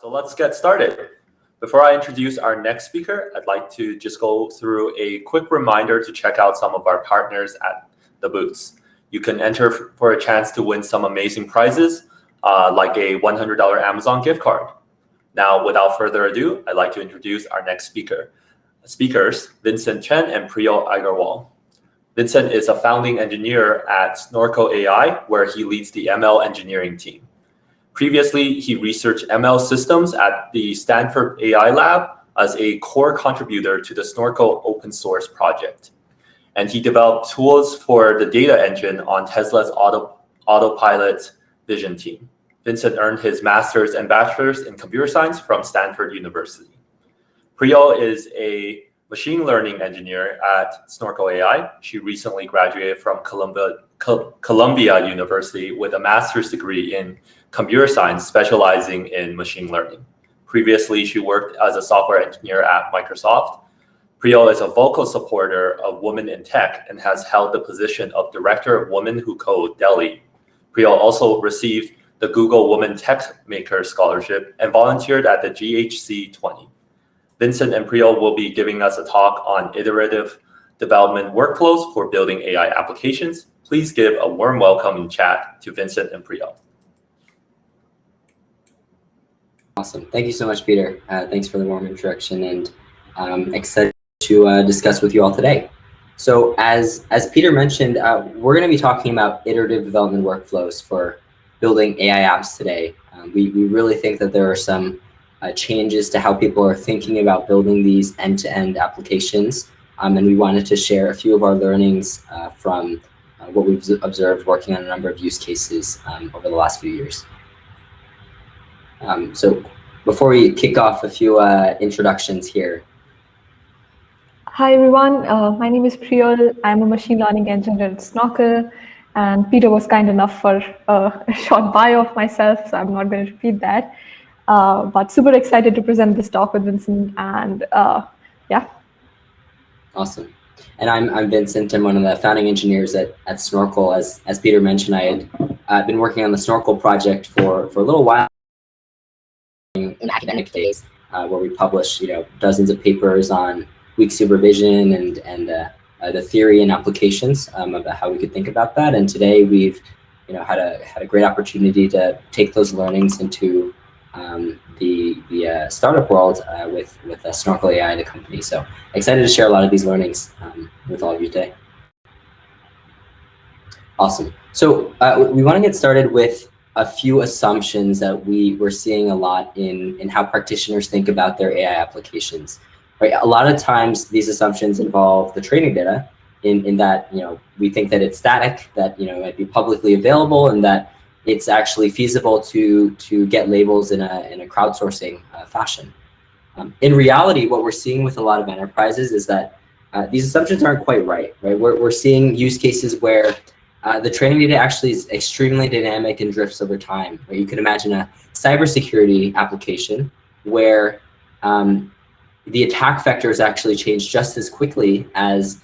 So let's get started. Before I introduce our next speaker, I'd like to just go through a quick reminder to check out some of our partners at the booths. You can enter for a chance to win some amazing prizes, like a $100 Amazon gift card. Now, without further ado, I'd like to introduce our next speakers, Vincent Chen and Priyal Aggarwal. Vincent is a founding engineer at Snorkel AI, where he leads the ML engineering team. Previously, he researched ML systems at the Stanford AI Lab as a core contributor to the Snorkel open source project. And he developed tools for the data engine on Tesla's Autopilot vision team. Vincent earned his master's and bachelor's in computer science from Stanford University. Priyal is a machine learning engineer at Snorkel AI. She recently graduated from Columbia University with a master's degree in computer science, specializing in machine learning. Previously, she worked as a software engineer at Microsoft. Priyal is a vocal supporter of Women in Tech and has held the position of Director of Women Who Code Delhi. Priyal also received the Google Women Techmaker Scholarship and volunteered at the GHC 20. Vincent and Priyal will be giving us a talk on iterative development workflows for building AI applications. Please give a warm welcome in chat to Vincent and Priyal. Awesome. Thank you so much, Peter. Thanks for the warm introduction, and I'm excited to discuss with you all today. So as Peter mentioned, we're going to be talking about iterative development workflows for building AI apps today. We really think that there are some changes to how people are thinking about building these end-to-end applications, and we wanted to share a few of our learnings from what we've observed working on a number of use cases over the last few years. So before we kick off, a few introductions here. Hi everyone, my name is Priyal. I'm a machine learning engineer at Snorkel, and Peter was kind enough for a short bio of myself, so I'm not going to repeat that. But super excited to present this talk with Vincent, and yeah. Awesome. And I'm Vincent. I'm one of the founding engineers at Snorkel. As Peter mentioned, I had been working on the Snorkel project for a little while in academic days, where we publish dozens of papers on weak supervision and the theory and applications about how we could think about that. And today we've had a great opportunity to take those learnings into the startup world with Snorkel AI, the company. So excited to share a lot of these learnings with all of you today. Awesome. So we want to get started with a few assumptions that we're seeing a lot in how practitioners think about their AI applications. Right? A lot of times these assumptions involve the training data in that we think that it's static, that it might be publicly available, and that it's actually feasible to get labels in a crowdsourcing fashion. In reality, what we're seeing with a lot of enterprises is that these assumptions aren't quite right. We're seeing use cases where the training data actually is extremely dynamic and drifts over time. Right? You could imagine a cybersecurity application where the attack vectors actually change just as quickly as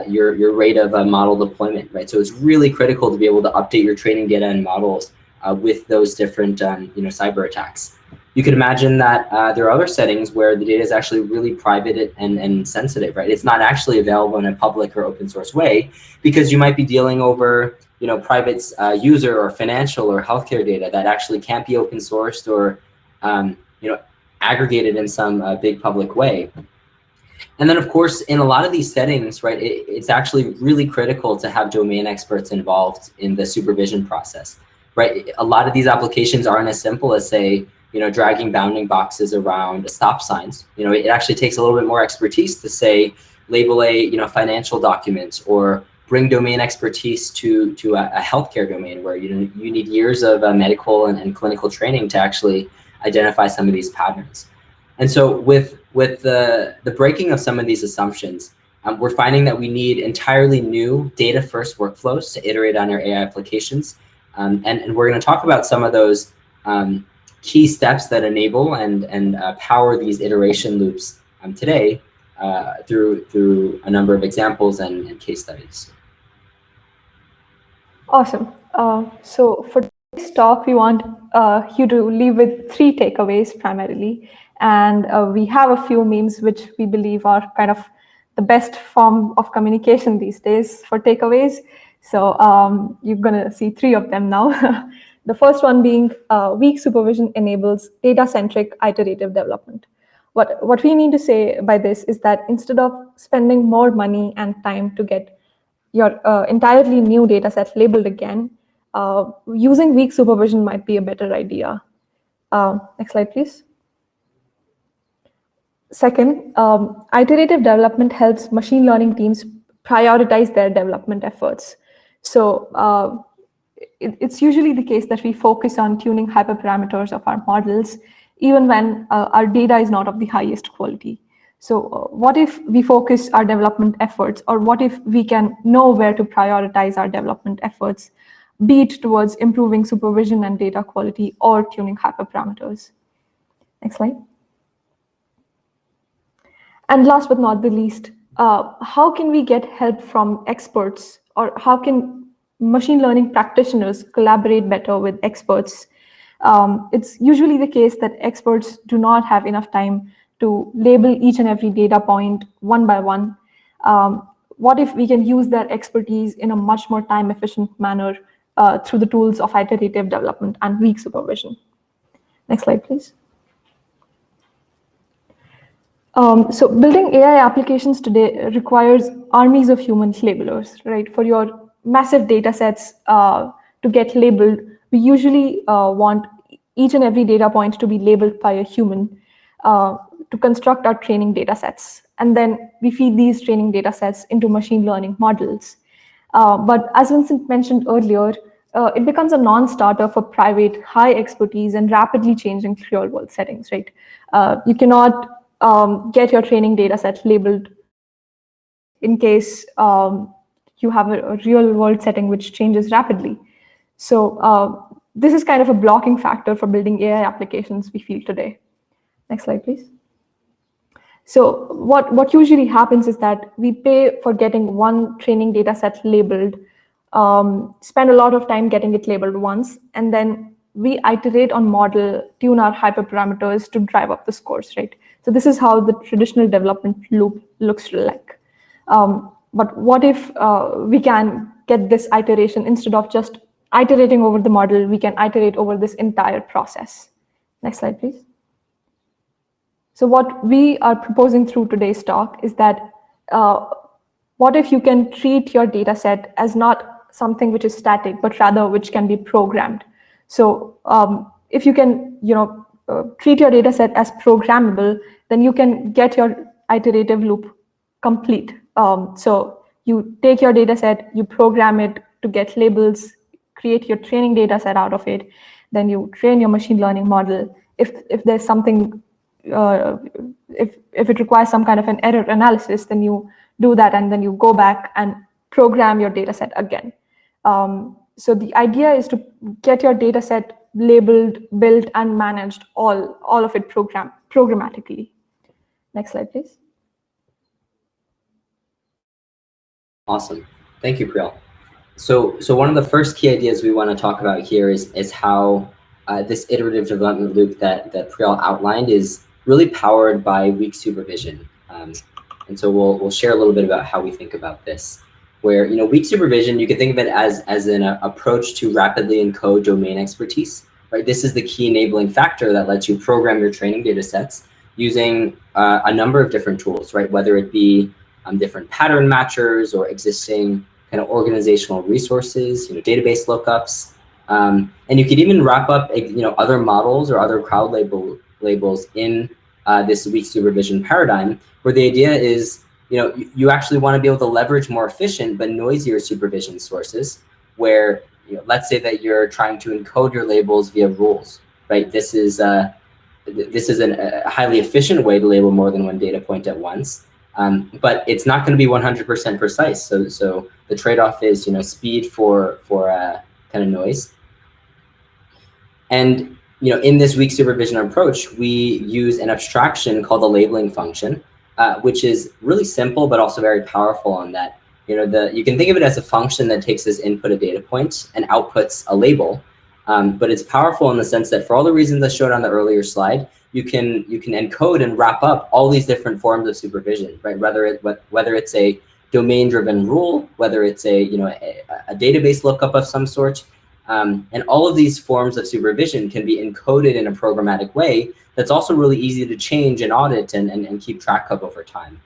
your rate of model deployment, right? So it's really critical to be able to update your training data and models with those different cyber attacks. You could imagine that there are other settings where the data is actually really private and sensitive, right? It's not actually available in a public or open source way, because you might be dealing over private user or financial or healthcare data that actually can't be open sourced or aggregated in some big public way. And then, of course, in a lot of these settings, right, it's actually really critical to have domain experts involved in the supervision process, right? A lot of these applications aren't as simple as, say, dragging bounding boxes around stop signs. It actually takes a little bit more expertise to, say, label a financial document, or bring domain expertise to a healthcare domain where you need years of medical and clinical training to actually identify some of these patterns. And so with the breaking of some of these assumptions, we're finding that we need entirely new data-first workflows to iterate on our AI applications. And we're going to talk about some of those key steps that enable and power these iteration loops today through a number of examples and case studies. Awesome. So for This talk, we want you to leave with 3 takeaways primarily. And we have a few memes which we believe are kind of the best form of communication these days for takeaways. So you're going to see 3 of them now. The first one being weak supervision enables data-centric iterative development. What we mean to say by this is that instead of spending more money and time to get your entirely new data set labeled again, using weak supervision might be a better idea. Next slide, please. Second, iterative development helps machine learning teams prioritize their development efforts. So it's usually the case that we focus on tuning hyperparameters of our models, even when our data is not of the highest quality. So what if we focus our development efforts, or what if we can know where to prioritize our development efforts, be it towards improving supervision and data quality or tuning hyperparameters? Next slide. And last but not the least, how can we get help from experts, or how can machine learning practitioners collaborate better with experts? It's usually the case that experts do not have enough time to label each and every data point one by one. What if we can use their expertise in a much more time-efficient manner through the tools of iterative development and weak supervision? Next slide, please. So building AI applications today requires armies of human labelers, right? For your massive data sets to get labeled, we usually want each and every data point to be labeled by a human to construct our training data sets. And then we feed these training data sets into machine learning models. But as Vincent mentioned earlier, it becomes a non-starter for private, high expertise and rapidly changing real-world settings, right? You cannot get your training data set labeled in case you have a real-world setting which changes rapidly. So this is kind of a blocking factor for building AI applications we feel today. Next slide, please. So what usually happens is that we pay for getting one training data set labeled, spend a lot of time getting it labeled once, and then we iterate on model, tune our hyperparameters to drive up the scores, right? So this is how the traditional development loop looks like. But what if we can get this iteration, instead of just iterating over the model, we can iterate over this entire process? Next slide, please. So what we are proposing through today's talk is that what if you can treat your data set as not something which is static, but rather which can be programmed? So if you can, treat your data set as programmable, then you can get your iterative loop complete. So you take your data set, you program it to get labels, create your training data set out of it, then you train your machine learning model. If there's something, if it requires some kind of an error analysis, then you do that, and then you go back and program your data set again. So the idea is to get your data set labeled, built, and managed, all of it programmatically. Next slide, please. Awesome. Thank you, Priyal. So one of the first key ideas we want to talk about here is how this iterative development loop that Priyal outlined is really powered by weak supervision. And so we'll share a little bit about how we think about this. Where weak supervision, you can think of it as an approach to rapidly encode domain expertise, right? This is the key enabling factor that lets you program your training data sets using a number of different tools, right? Whether it be different pattern matchers or existing kind of organizational resources, database lookups, and you could even wrap up other models or other crowd labels in this weak supervision paradigm, where the idea is you actually want to be able to leverage more efficient but noisier supervision sources, where let's say that you're trying to encode your labels via rules, right? This is a highly efficient way to label more than one data point at once, but it's not going to be 100% precise. So the trade-off is speed for kind of noise. And in this weak supervision approach, we use an abstraction called the labeling function, which is really simple but also very powerful on that. You can think of it as a function that takes as input a data point and outputs a label. But it's powerful in the sense that for all the reasons I showed on the earlier slide, you can encode and wrap up all these different forms of supervision, right? Whether it's a domain-driven rule, whether it's a database lookup of some sort, and all of these forms of supervision can be encoded in a programmatic way that's also really easy to change and audit and keep track of over time.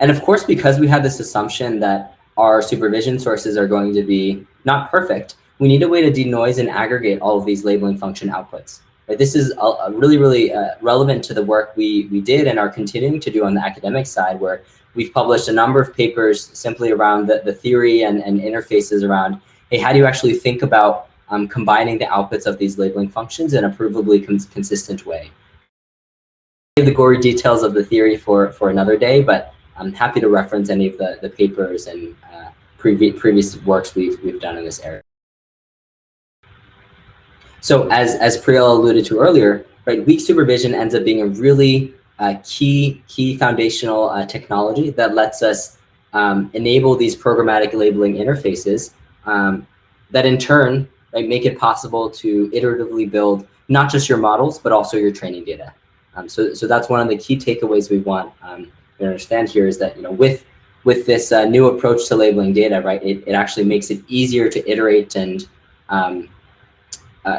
And of course, because we have this assumption that our supervision sources are going to be not perfect, we need a way to denoise and aggregate all of these labeling function outputs. Right? This is really relevant to the work we did and are continuing to do on the academic side, where we've published a number of papers simply around the theory and interfaces around, hey, how do you actually think about combining the outputs of these labeling functions in a provably consistent way? I'll give the gory details of the theory for another day, but I'm happy to reference any of the papers and previous works we've done in this area. So as Priyal alluded to earlier, right, weak supervision ends up being a really key foundational technology that lets us enable these programmatic labeling interfaces that in turn, right, make it possible to iteratively build not just your models, but also your training data. So that's one of the key takeaways we want to understand here, is that with this new approach to labeling data, right, it actually makes it easier to iterate and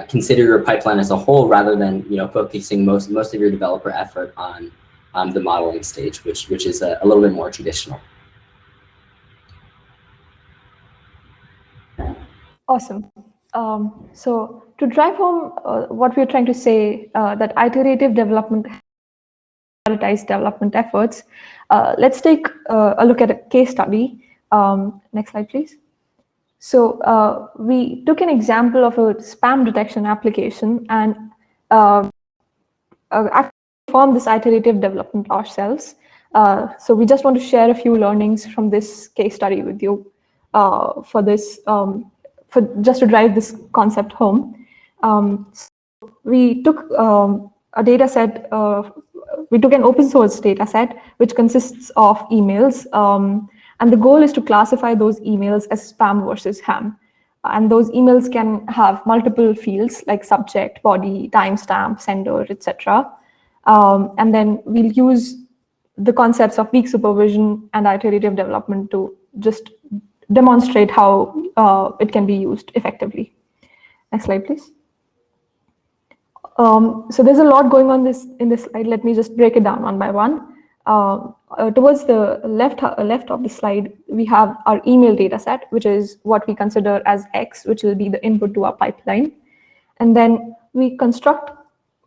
consider your pipeline as a whole, rather than focusing most of your developer effort on the modeling stage, which is a little bit more traditional. Awesome. So to drive home what we're trying to say, that iterative development, prioritized development efforts, let's take a look at a case study. Next slide, please. So we took an example of a spam detection application and actually performed this iterative development ourselves. So we just want to share a few learnings from this case study with you for just to drive this concept home. So we took a data set, we took an open source data set which consists of emails, and the goal is to classify those emails as spam versus ham. And those emails can have multiple fields like subject, body, timestamp, sender, etc. And then we'll use the concepts of weak supervision and iterative development to just demonstrate how it can be used effectively. Next slide, please. So there's a lot going on in this slide. Let me just break it down one by one. Towards the left of the slide, we have our email data set, which is what we consider as X, which will be the input to our pipeline. And then we construct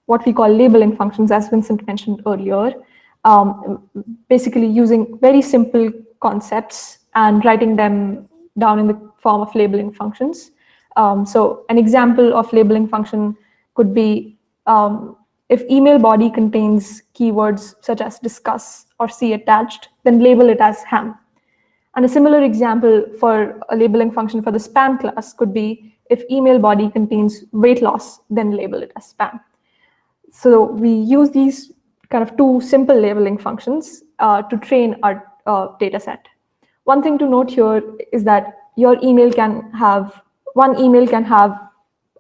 what we call labeling functions, as Vincent mentioned earlier, basically using very simple concepts and writing them down in the form of labeling functions. So an example of labeling function could be if email body contains keywords such as discuss or see attached, then label it as ham. And a similar example for a labeling function for the spam class could be if email body contains weight loss, then label it as spam. So we use these kind of two simple labeling functions to train our data set. One thing to note here is that one email can have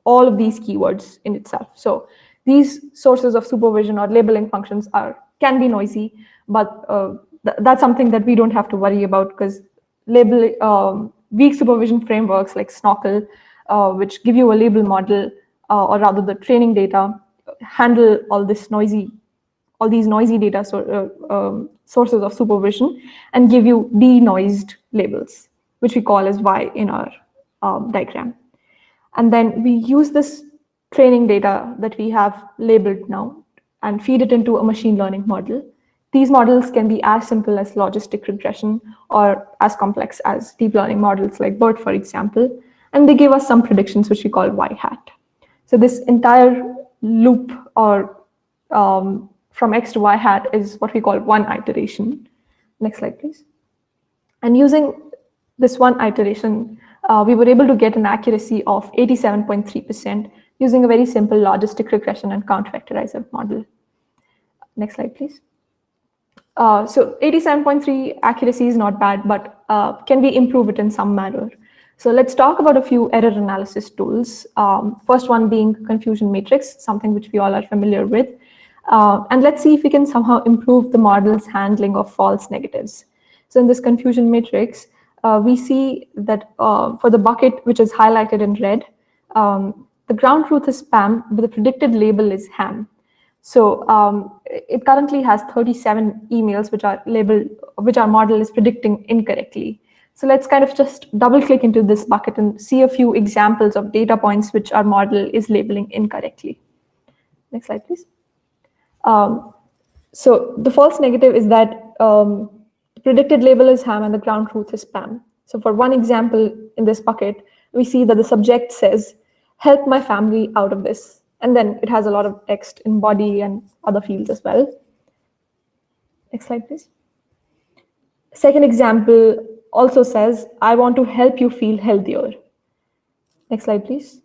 all of these keywords in itself. So these sources of supervision or labeling functions can be noisy, but that's something that we don't have to worry about, because weak supervision frameworks like Snorkel, which give you a label model, or rather the training data, handle all these noisy data sources of supervision and give you denoised labels, which we call as Y in our diagram. And then we use this training data that we have labeled now and feed it into a machine learning model. These models can be as simple as logistic regression or as complex as deep learning models like BERT, for example. And they give us some predictions, which we call Y hat. So this entire loop, or from X to Y hat, is what we call one iteration. Next slide, please. And using this one iteration, we were able to get an accuracy of 87.3% using a very simple logistic regression and count vectorizer model. Next slide, please. So 87.3 accuracy is not bad, but can we improve it in some manner? So let's talk about a few error analysis tools. First one being confusion matrix, something which we all are familiar with. And let's see if we can somehow improve the model's handling of false negatives. So in this confusion matrix, we see that for the bucket which is highlighted in red, the ground truth is spam, but the predicted label is ham. So it currently has 37 emails which are labeled, which our model is predicting incorrectly. So let's kind of just double click into this bucket and see a few examples of data points which our model is labeling incorrectly. Next slide, please. So the false negative is that the predicted label is ham and the ground truth is spam. So for one example in this bucket, we see that the subject says, "Help my family out of this." And then it has a lot of text in body and other fields as well. Next slide, please. Second example also says, "I want to help you feel healthier." Next slide, please.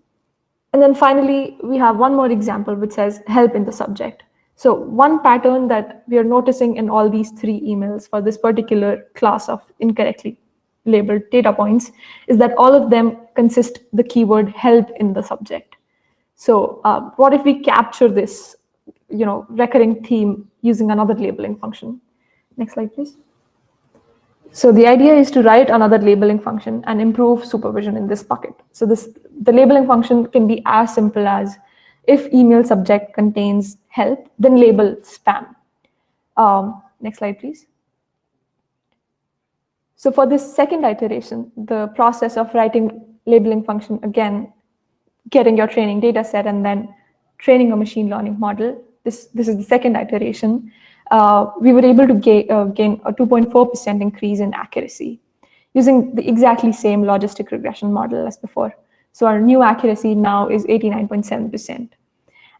And then finally, we have one more example which says, "Help" in the subject. So one pattern that we are noticing in all these three emails for this particular class of incorrectly labeled data points is that all of them consist the keyword "help" in the subject. So what if we capture this, recurring theme using another labeling function? Next slide, please. So the idea is to write another labeling function and improve supervision in this bucket. So the labeling function can be as simple as, if email subject contains help, then label spam. Next slide, please. So for this second iteration, the process of writing labeling function, again, getting your training data set and then training a machine learning model, this is the second iteration. We were able to gain a 2.4% increase in accuracy using the exactly same logistic regression model as before. So our new accuracy now is 89.7%.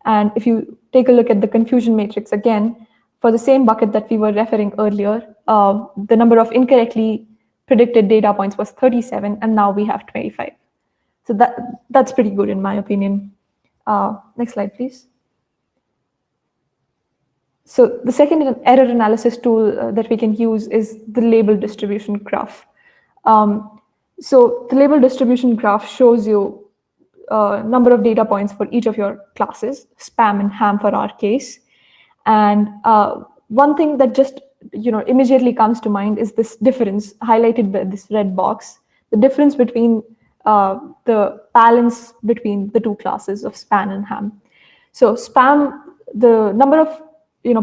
And if you take a look at the confusion matrix again, for the same bucket that we were referring earlier, the number of incorrectly predicted data points was 37, and now we have 25. So that's pretty good in my opinion. Next slide, please. So the second error analysis tool that we can use is the label distribution graph. So the label distribution graph shows you a number of data points for each of your classes, spam and ham for our case. And one thing that just immediately comes to mind is this difference highlighted by this red box, the difference between the balance between the two classes of spam and ham. So spam, the number of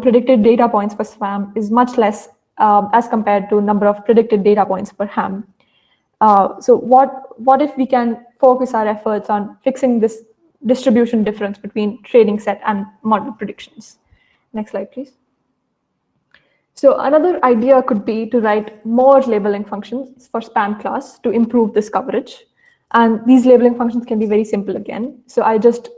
predicted data points for spam is much less as compared to number of predicted data points for ham. So what if we can focus our efforts on fixing this distribution difference between training set and model predictions? Next slide, please. So another idea could be to write more labeling functions for spam class to improve this coverage. And these labeling functions can be very simple again. So I just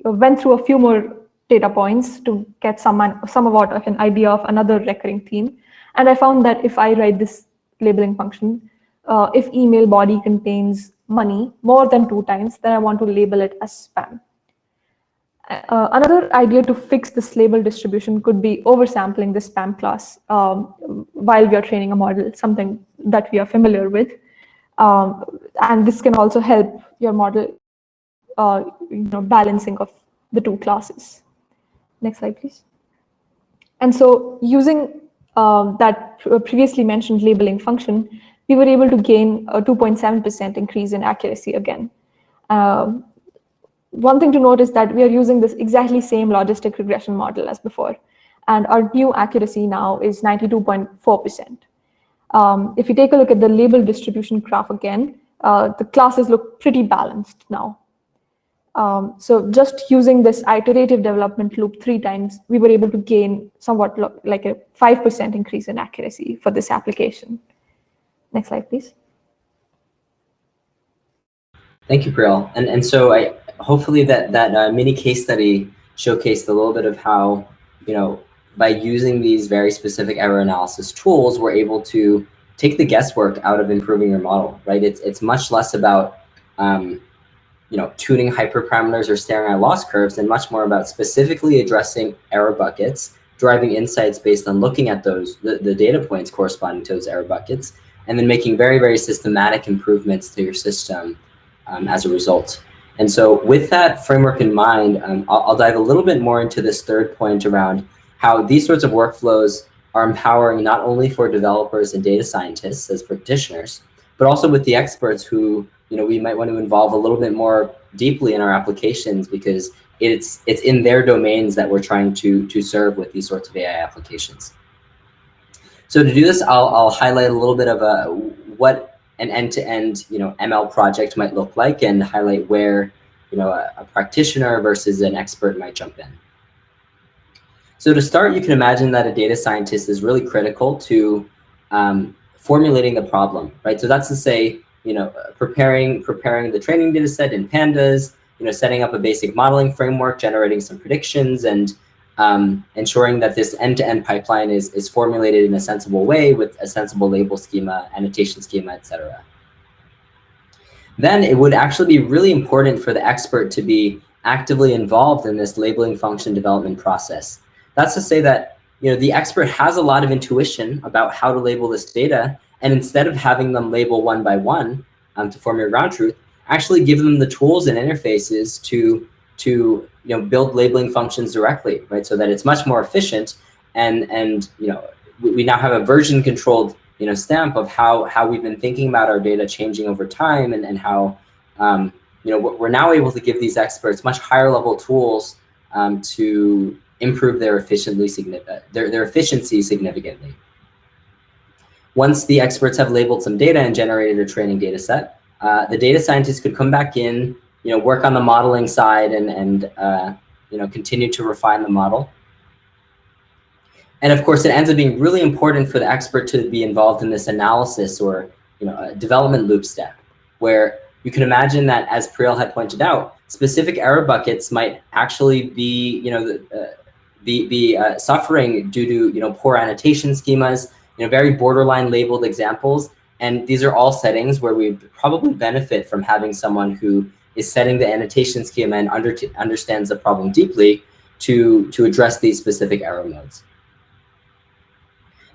went through a few more data points to get somewhat of an idea of another recurring theme. And I found that if I write this labeling function, if email body contains money more than 2 times, then I want to label it as spam. Another idea to fix this label distribution could be oversampling the spam class while we are training a model, something that we are familiar with. And this can also help your model, balancing of the two classes. Next slide, please. And so using that previously mentioned labeling function, we were able to gain a 2.7% increase in accuracy again. One thing to note is that we are using this exactly same logistic regression model as before, and our new accuracy now is 92.4%. If you take a look at the label distribution graph again, the classes look pretty balanced now. So just using this iterative development loop 3 times, we were able to gain somewhat like a 5% increase in accuracy for this application. Next slide, please. Thank you, Priyal. And so hopefully that mini case study showcased a little bit of how, by using these very specific error analysis tools, we're able to take the guesswork out of improving your model, right? It's much less about, tuning hyperparameters or staring at loss curves, and much more about specifically addressing error buckets, driving insights based on looking at the data points corresponding to those error buckets, and then making very, very systematic improvements to your system as a result. And so with that framework in mind, I'll dive a little bit more into this third point around how these sorts of workflows are empowering not only for developers and data scientists as practitioners, but also with the experts who we might want to involve a little bit more deeply in our applications, because it's in their domains that we're trying to serve with these sorts of AI applications. So to do this, I'll highlight a little bit of what an end-to-end ML project might look like, and highlight where a practitioner versus an expert might jump in. So to start, you can imagine that a data scientist is really critical to formulating the problem, right? So that's to say, preparing the training data set in pandas, setting up a basic modeling framework, generating some predictions, and ensuring that this end-to-end pipeline is formulated in a sensible way with a sensible label schema, annotation schema, etc. Then it would actually be really important for the expert to be actively involved in this labeling function development process. That's to say that the expert has a lot of intuition about how to label this data, and instead of having them label one by one to form your ground truth, actually give them the tools and interfaces to build labeling functions directly, right? So that it's much more efficient, and we now have a version controlled stamp of how we've been thinking about our data changing over time, and how we're now able to give these experts much higher level tools to improve their efficiency significantly. Once the experts have labeled some data and generated a training data set, the data scientists could come back in, work on the modeling side, and continue to refine the model. And of course, it ends up being really important for the expert to be involved in this analysis, or development loop step, where you can imagine that, as Priyal had pointed out, specific error buckets might actually be suffering due to poor annotation schemas, very borderline labeled examples. And these are all settings where we probably benefit from having someone who is setting the annotation schema and understands the problem deeply to address these specific error modes.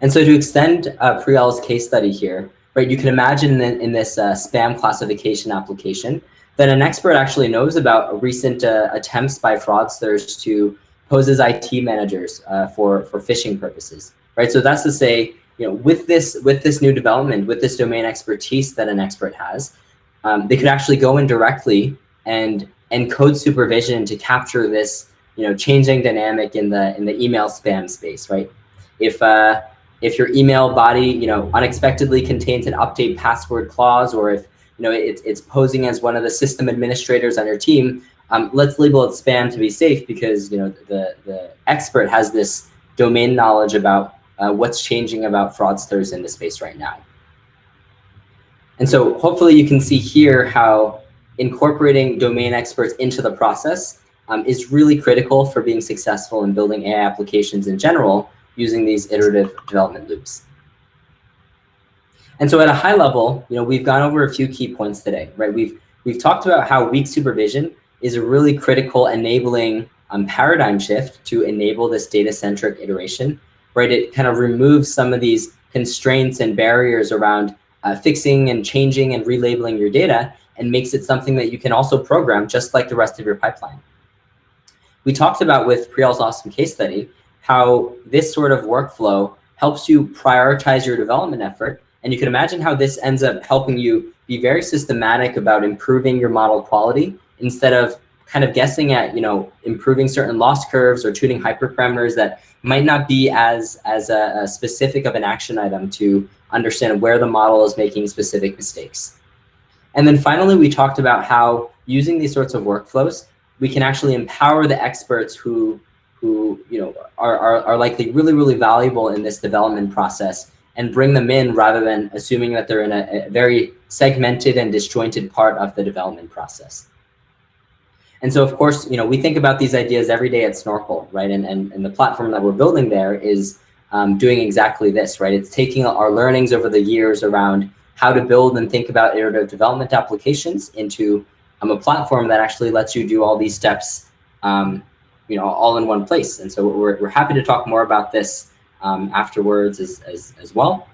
And so to extend Priyal's case study here, right, you can imagine in this spam classification application that an expert actually knows about recent attempts by fraudsters to pose as IT managers for phishing purposes, right? So that's to say, with this new development, with this domain expertise that an expert has, they could actually go in directly and encode supervision to capture this, changing dynamic in the email spam space, right? If your email body, unexpectedly contains an update password clause, or if it's posing as one of the system administrators on your team, let's label it spam to be safe, because the expert has this domain knowledge about what's changing about fraudsters in the space right now. And so hopefully you can see here how incorporating domain experts into the process is really critical for being successful in building AI applications in general using these iterative development loops. And so at a high level, we've gone over a few key points today, right? We've talked about how weak supervision is a really critical enabling paradigm shift to enable this data-centric iteration, right? It kind of removes some of these constraints and barriers around fixing and changing and relabeling your data, and makes it something that you can also program just like the rest of your pipeline. We talked about, with Priyal's awesome case study, how this sort of workflow helps you prioritize your development effort. And you can imagine how this ends up helping you be very systematic about improving your model quality, instead of kind of guessing at, improving certain loss curves or tuning hyperparameters that might not be as specific of an action item to understand where the model is making specific mistakes. And then finally, we talked about how using these sorts of workflows, we can actually empower the experts who are likely really, really valuable in this development process, and bring them in rather than assuming that they're in a very segmented and disjointed part of the development process. And so, of course, we think about these ideas every day at Snorkel, right? And the platform that we're building there is doing exactly this, right? It's taking our learnings over the years around how to build and think about iterative development applications into a platform that actually lets you do all these steps, all in one place. And so we're happy to talk more about this afterwards as well.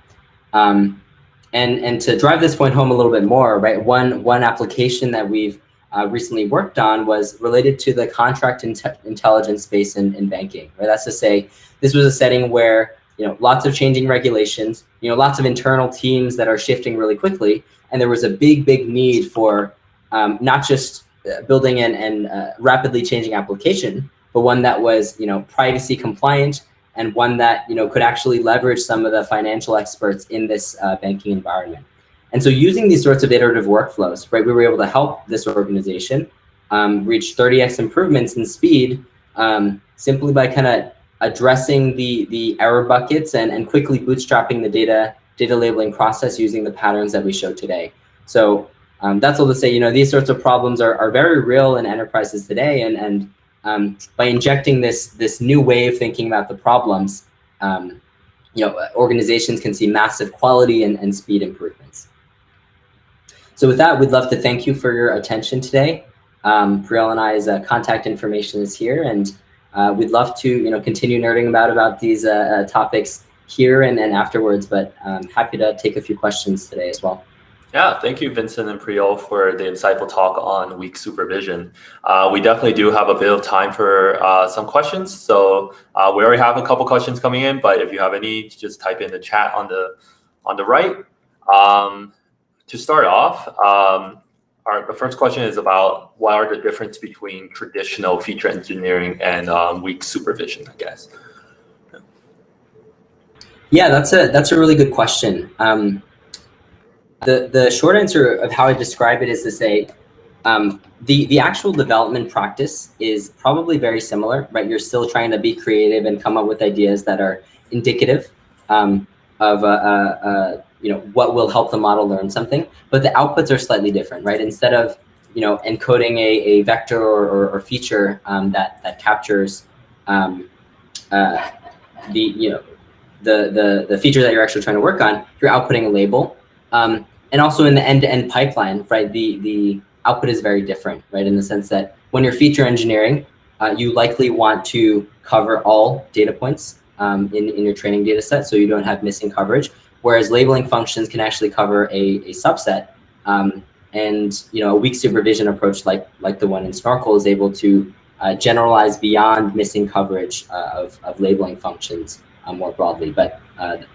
And to drive this point home a little bit more, right? One application that we've recently worked on was related to the contract intelligence space in banking, right? That's to say, this was a setting where, lots of changing regulations, lots of internal teams that are shifting really quickly. And there was a big need for not just building an rapidly changing application, but one that was, privacy compliant, and one that could actually leverage some of the financial experts in this banking environment. And so using these sorts of iterative workflows, right, we were able to help this organization reach 30x improvements in speed simply by kind of addressing the error buckets and quickly bootstrapping the data labeling process using the patterns that we showed today. So that's all to say, these sorts of problems are very real in enterprises today, and by injecting this new way of thinking about the problems, organizations can see massive quality and speed improvements. So with that, we'd love to thank you for your attention today. Priyal and I's contact information is here, and we'd love to continue nerding about these topics here and then afterwards, but I'm happy to take a few questions today as well. Yeah, thank you, Vincent and Priyal, for the insightful talk on weak supervision. We definitely do have a bit of time for some questions. So we already have a couple questions coming in, but if you have any, just type in the chat on the right. To start off, the first question is about what are the difference between traditional feature engineering and weak supervision, I guess. Yeah, that's a really good question. The short answer of how I describe it is to say, the actual development practice is probably very similar, right? You're still trying to be creative and come up with ideas that are indicative of what will help the model learn something, but the outputs are slightly different, right? Instead of encoding a vector or feature that captures the feature that you're actually trying to work on, you're outputting a label. And also in the end-to-end pipeline, right, the output is very different, right, in the sense that when you're feature engineering, you likely want to cover all data points in your training data set, so you don't have missing coverage, whereas labeling functions can actually cover a subset. And a weak supervision approach like the one in Snorkel is able to generalize beyond missing coverage of labeling functions more broadly. But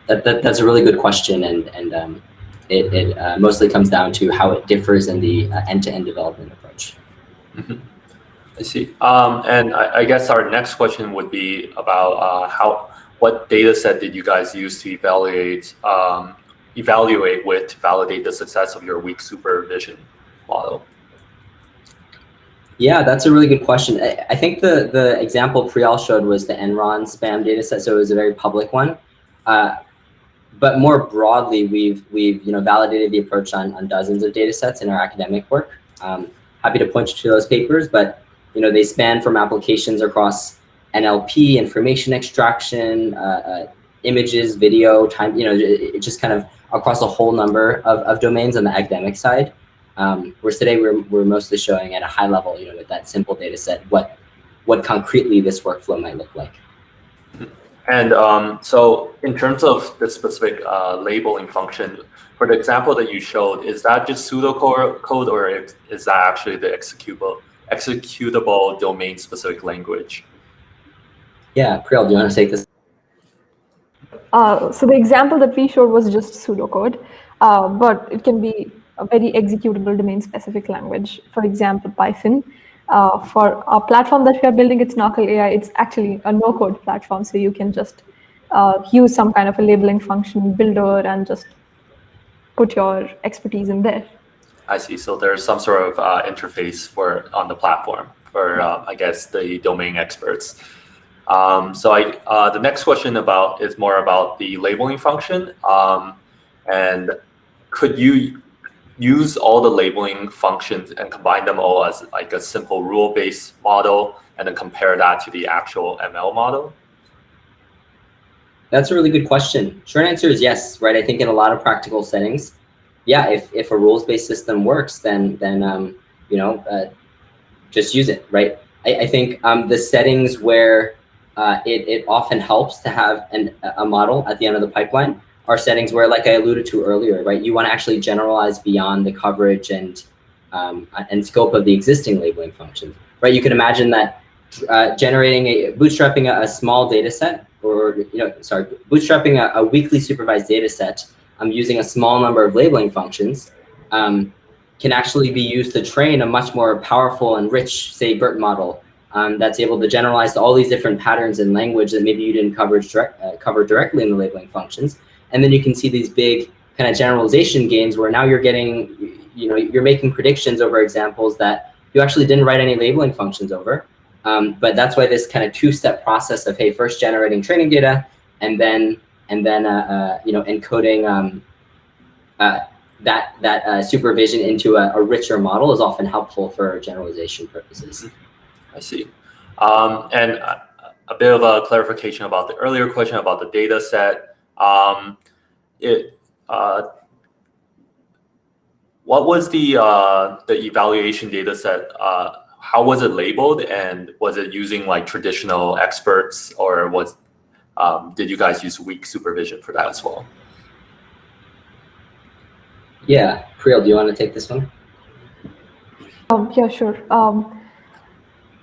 that's a really good question, and it mostly comes down to how it differs in the end-to-end development approach. Mm-hmm. I see. And I guess our next question would be about what data set did you guys use to evaluate with to validate the success of your weak supervision model? Yeah, that's a really good question. I think the example Priyal showed was the Enron spam data set, so it was a very public one. But more broadly, we've validated the approach on dozens of data sets in our academic work. Happy to point you to those papers, but they span from applications across NLP, information extraction, images, video, time. It just kind of across a whole number of domains on the academic side. Whereas today we're mostly showing at a high level, with that simple data set, what concretely this workflow might look like. And so in terms of the specific labeling function, for the example that you showed, is that just pseudocode, or is that actually the executable domain-specific language? Yeah, Priyal, do you want to take this? So the example that we showed was just pseudocode, but it can be a very executable domain-specific language. For example, Python. For our platform that we are building, it's Snorkel AI. It's actually a no-code platform, so you can just use some kind of a labeling function builder and just put your expertise in there. I see. So there's some sort of interface on the platform for, I guess, the domain experts. The next question is more about the labeling function. And could you use all the labeling functions and combine them all as like a simple rule-based model and then compare that to the actual ML model? That's a really good question. Short answer is yes, right? I think in a lot of practical settings, yeah, if a rules-based system works, then just use it, right? I think the settings where it often helps to have a model at the end of the pipeline are settings where, like I alluded to earlier, right, you want to actually generalize beyond the coverage and scope of the existing labeling functions, right? You can imagine that bootstrapping a small data set, or bootstrapping a weekly supervised data set using a small number of labeling functions can actually be used to train a much more powerful and rich, say, BERT model that's able to generalize to all these different patterns in language that maybe you didn't cover directly in the labeling functions. And then you can see these big kind of generalization gains where now you're getting, you're making predictions over examples that you actually didn't write any labeling functions over. But that's why this kind of two-step process of, hey, first generating training data and then encoding that supervision into a richer model is often helpful for generalization purposes. I see. And a bit of a clarification about the earlier question about the data set. What was the evaluation data set? How was it labeled, and was it using like traditional experts, or did you guys use weak supervision for that as well? Yeah, Priyal, do you want to take this one? Yeah, sure.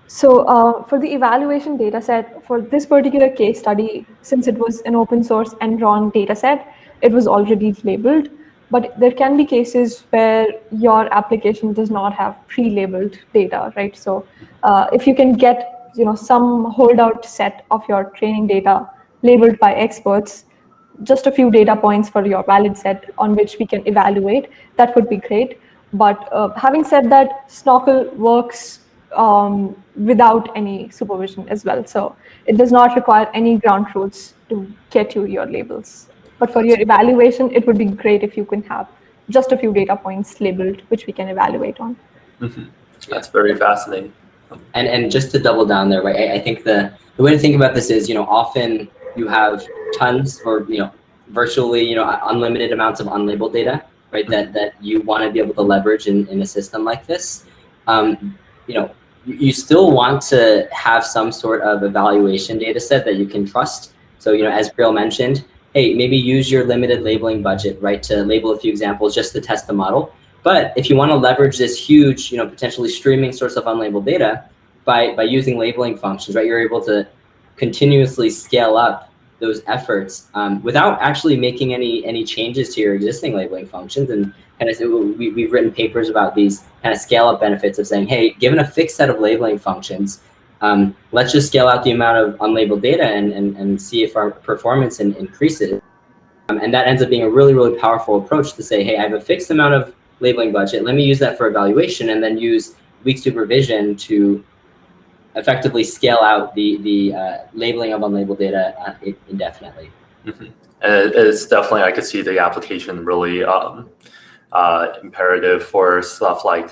So for the evaluation data set, for this particular case study, since it was an open source Enron data set, it was already labeled. But there can be cases where your application does not have pre-labeled data, right? So if you can get some holdout set of your training data labeled by experts, just a few data points for your valid set on which we can evaluate, that would be great. But having said that, Snorkel works without any supervision as well. So it does not require any ground truths to get you your labels. But for your evaluation, it would be great if you can have just a few data points labeled, which we can evaluate on. Mm-hmm. That's very fascinating. And just to double down there, right? I think the way to think about this is, often you have tons or virtually unlimited amounts of unlabeled data, right? That you want to be able to leverage in a system like this. You still want to have some sort of evaluation data set that you can trust. So as Priyal mentioned, hey, maybe use your limited labeling budget, right, to label a few examples just to test the model. But if you want to leverage this huge, potentially streaming source of unlabeled data by using labeling functions, right, you're able to continuously scale up those efforts without actually making any changes to your existing labeling functions. And kind of we've written papers about these kind of scale up benefits of saying, hey, given a fixed set of labeling functions, let's just scale out the amount of unlabeled data and see if our performance increases. And that ends up being a really, really powerful approach to say, hey, I have a fixed amount of labeling budget. Let me use that for evaluation, and then use weak supervision to effectively scale out the labeling of unlabeled data indefinitely. Mm-hmm. And it's definitely, I could see the application really imperative for stuff like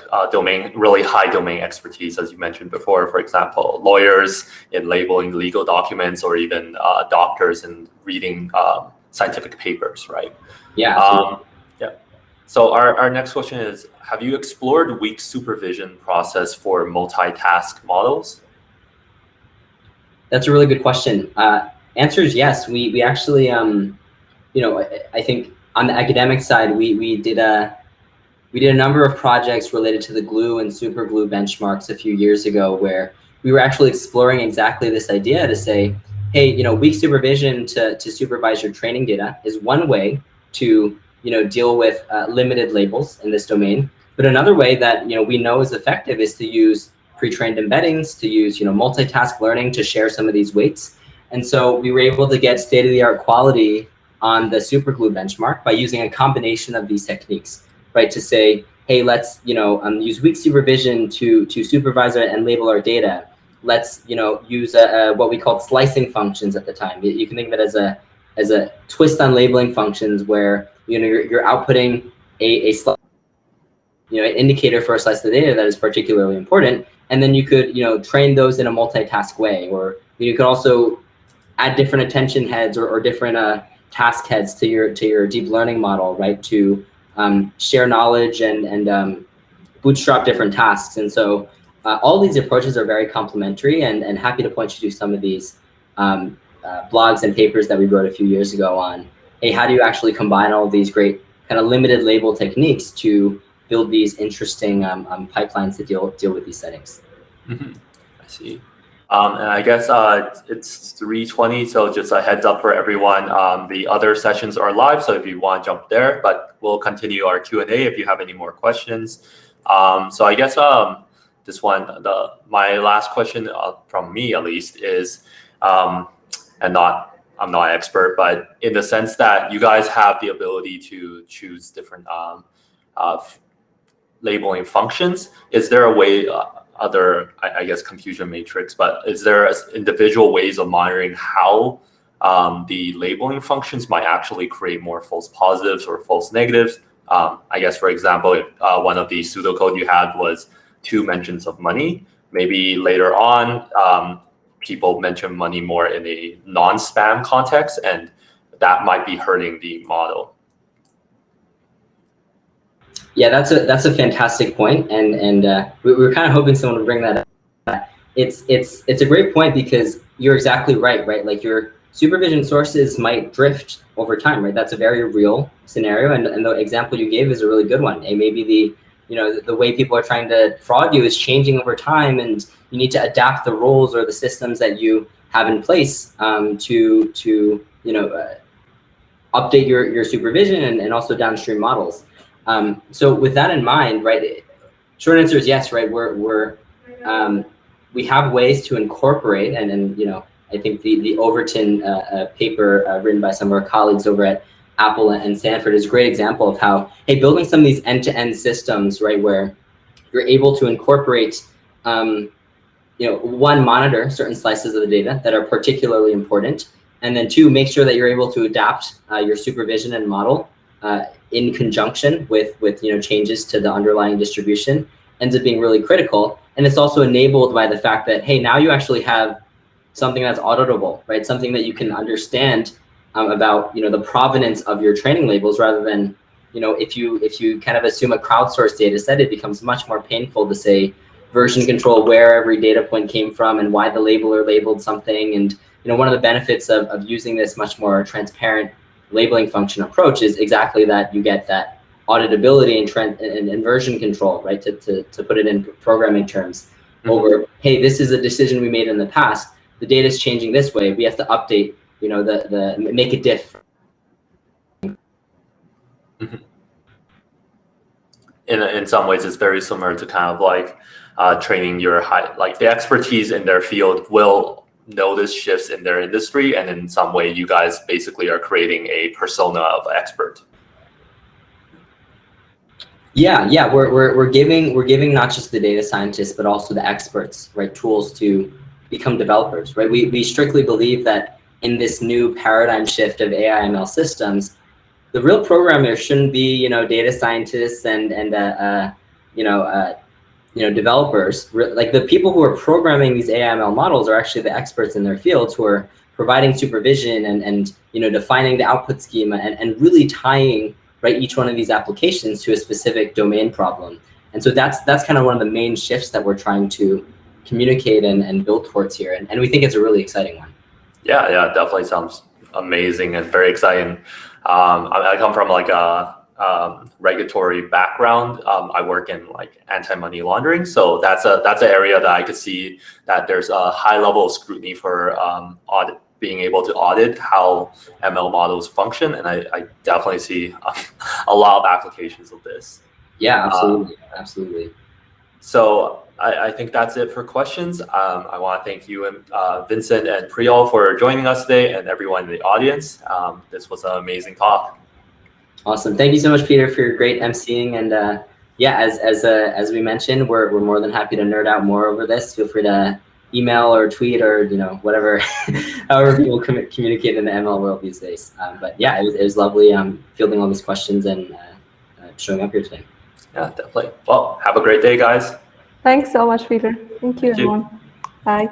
really high domain expertise, as you mentioned before. For example, lawyers in labeling legal documents, or even doctors in reading scientific papers, right? Yeah. Yeah. So our next question is, have you explored weak supervision process for multitask models? That's a really good question. Answer is yes. We actually, I think on the academic side, we did a number of projects related to the glue and super glue benchmarks a few years ago, where we were actually exploring exactly this idea to say, hey, weak supervision to supervise your training data is one way to deal with limited labels in this domain. But another way that we know is effective is to use pre-trained embeddings, to use multitask learning to share some of these weights. And so we were able to get state-of-the-art quality on the superglue benchmark by using a combination of these techniques, right? To say, hey, let's use weak supervision to supervise and label our data. Let's use what we called slicing functions at the time. You can think of it as a twist on labeling functions, where you're outputting a an indicator for a slice of data that is particularly important, and then you could train those in a multitask way, or you could also add different attention heads or different task heads to your deep learning model, right, to share knowledge and bootstrap different tasks. And so all these approaches are very complementary, and happy to point you to some of these blogs and papers that we wrote a few years ago on hey, how do you actually combine all of these great kind of limited label techniques to build these interesting pipelines to deal with these settings? I see. And I guess it's 3:20, so just a heads up for everyone. The other sessions are live, so if you want to jump there, but we'll continue our Q&A if you have any more questions. So I guess this one, my last question from me at least is, and I'm not an expert, but in the sense that you guys have the ability to choose different labeling functions, is there a way, I guess confusion matrix, but is there individual ways of monitoring how the labeling functions might actually create more false positives or false negatives? I guess, for example, if one of the pseudocode you had was 2 mentions of money, maybe later on people mention money more in a non-spam context, and that might be hurting the model. Yeah, that's a fantastic point, and we were kind of hoping someone would bring that up. It's a great point because you're exactly right? Like your supervision sources might drift over time, right? That's a very real scenario, and the example you gave is a really good one. And maybe the way people are trying to fraud you is changing over time, and you need to adapt the roles or the systems that you have in place to update your supervision and also downstream models. So with that in mind, right, short answer is yes, right? We have ways to incorporate, and I think the Overton paper written by some of our colleagues over at Apple and Stanford is a great example of how, hey, building some of these end-to-end systems, right, where you're able to incorporate, one, monitor certain slices of the data that are particularly important, and then 2, make sure that you're able to adapt your supervision and model in conjunction with changes to the underlying distribution, ends up being really critical. And it's also enabled by the fact that, hey, now you actually have something that's auditable, right? Something that you can understand about the provenance of your training labels, rather than if you kind of assume a crowdsourced data set, it becomes much more painful to say version control where every data point came from and why the labeler labeled something. And one of the benefits of using this much more transparent labeling function approach is exactly that. You get that auditability and version control, right? To put it in programming terms, over, hey, this is a decision we made in the past. The data is changing this way. We have to update, make a diff. In some ways, it's very similar to kind of like training your the expertise in their field will notice shifts in their industry, and in some way you guys basically are creating a persona of expert. Yeah, we're giving not just the data scientists but also the experts, right, tools to become developers, right? We strictly believe that in this new paradigm shift of AI ML systems, the real programmers shouldn't be data scientists and developers. Like, the people who are programming these AI ML models are actually the experts in their fields, who are providing supervision and defining the output schema and really tying, right, each one of these applications to a specific domain problem. And so that's kind of one of the main shifts that we're trying to communicate and build towards here. And we think it's a really exciting one. Yeah, definitely sounds amazing and very exciting. I come from like a regulatory background. I work in like anti-money laundering, so that's an area that I could see that there's a high level of scrutiny for being able to audit how ML models function, and I definitely see a lot of applications of this. Yeah, absolutely. So I think that's it for questions. I want to thank you, Vincent and Priyal, for joining us today, and everyone in the audience. This was an amazing talk. Awesome. Thank you so much, Peter, for your great emceeing. And as we mentioned, we're more than happy to nerd out more over this. Feel free to email or tweet or whatever, however people communicate in the ML world these days. But yeah, it was lovely fielding all these questions and showing up here today. Yeah, definitely. Well, have a great day, guys. Thanks so much, Peter. Thank you, everyone. Bye.